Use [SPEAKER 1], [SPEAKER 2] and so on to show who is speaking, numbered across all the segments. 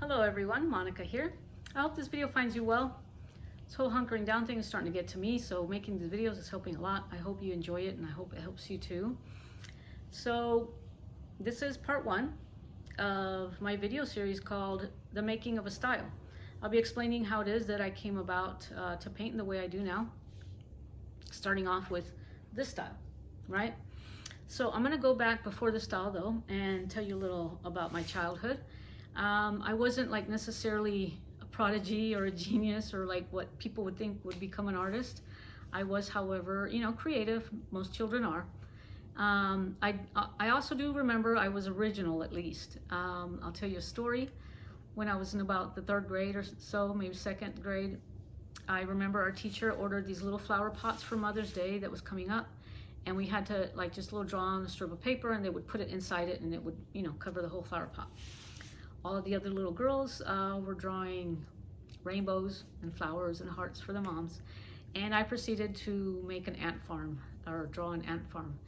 [SPEAKER 1] Hello everyone, Monica here. I hope this video finds you well. This whole hunkering down thing is starting to get to me, so making these videos is helping a lot. I hope you enjoy it and I hope it helps you too. So this is part one of my video series called The Making of a Style. I'll be explaining how it is that I came about to paint in the way I do now, starting off with this style, right? So I'm gonna go back before the style though and tell you a little about my childhood. I wasn't like necessarily a prodigy or a genius or like what people would think would become an artist. I was, however, creative. Most children are. I also do remember I was original at least. I'll tell you a story. When I was in about the third grade or so, maybe second grade, I remember our teacher ordered these little flower pots for Mother's Day that was coming up. And we had to like just a little draw on a strip of paper and they would put it inside it and it would, cover the whole flower pot. All of the other little girls were drawing rainbows and flowers and hearts for the moms. And I proceeded to make an ant farm, or draw an ant farm.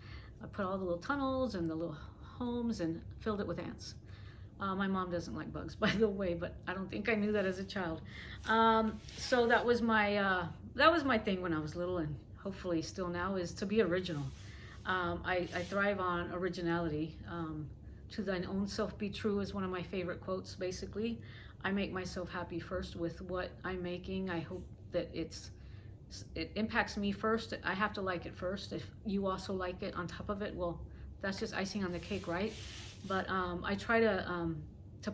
[SPEAKER 1] I put all the little tunnels and the little homes and filled it with ants. My mom doesn't like bugs, by the way, but I don't think I knew that as a child. So that was my thing when I was little, and hopefully still now, is to be original. I thrive on originality. To thine own self be true is one of my favorite quotes. Basically, I make myself happy first with what I'm making. I hope that it impacts me first. I have to like it first. If you also like it on top of it, well, that's just icing on the cake, right? But I try to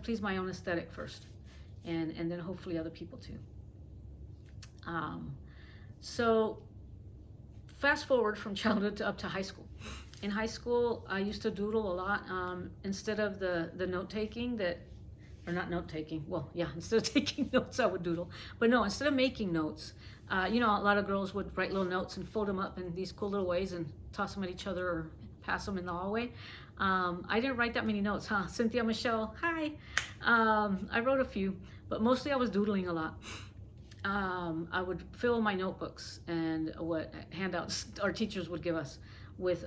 [SPEAKER 1] please my own aesthetic first, and then hopefully other people too. So fast forward from childhood to up to high school. In high school, I used to doodle a lot. Instead of the note-taking instead of taking notes, I would doodle. But no, instead of making notes, a lot of girls would write little notes and fold them up in these cool little ways and toss them at each other or pass them in the hallway. I didn't write that many notes, huh? Cynthia Michelle, hi. I wrote a few, but mostly I was doodling a lot. I would fill my notebooks and what handouts our teachers would give us with,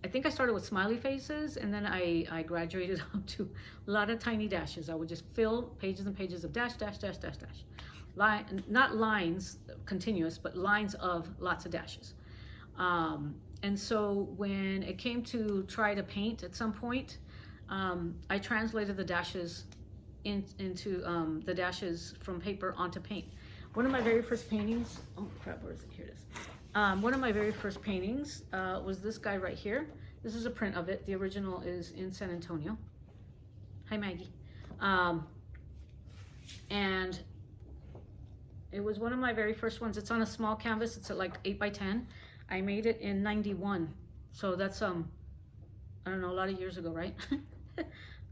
[SPEAKER 1] I think I started with smiley faces, and then I graduated up to a lot of tiny dashes. I would just fill pages and pages of dash, dash, dash, dash, dash. Not lines, continuous, but lines of lots of dashes. And so when it came to try to paint at some point, I translated the dashes into the dashes from paper onto paint. One of my very first paintings, oh crap, where is it? Here it is. One of my very first paintings was this guy right here. This is a print of it. The original is in San Antonio. Hi, Maggie. And it was one of my very first ones. It's on a small canvas. It's at like 8 by 10. I made it in 91. So that's, I don't know, a lot of years ago, right?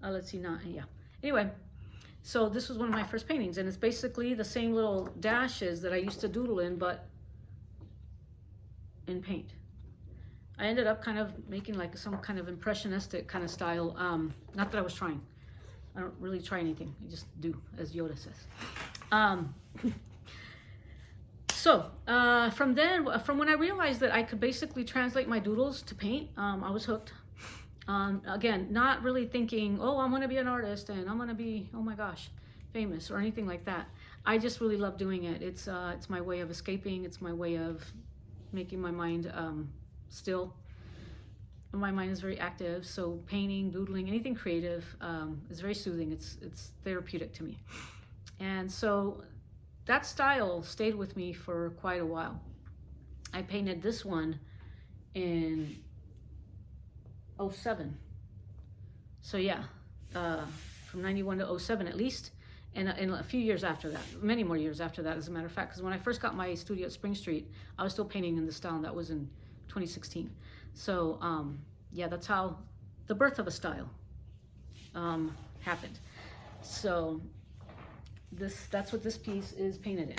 [SPEAKER 1] Let's see, yeah. Anyway, so this was one of my first paintings, and it's basically the same little dashes that I used to doodle in, but in paint. I ended up kind of making like some kind of impressionistic kind of style. Not that I was trying. I don't really try anything. I just do, as Yoda says. So from when I realized that I could basically translate my doodles to paint, I was hooked. Again, not really thinking, oh, I'm gonna be an artist and I'm gonna be, oh my gosh, famous or anything like that. I just really love doing it. It's my way of escaping. It's my way of making my mind still. My mind is very active, so painting, doodling, anything creative is very soothing. It's therapeutic to me. And so that style stayed with me for quite a while. I painted this one in 07. So yeah, from 91 to 07 at least, and a few years after that, many more years after that, as a matter of fact, because when I first got my studio at Spring Street, I was still painting in the style, and that was in 2016. So yeah, that's how the birth of a style happened. So that's what this piece is painted in.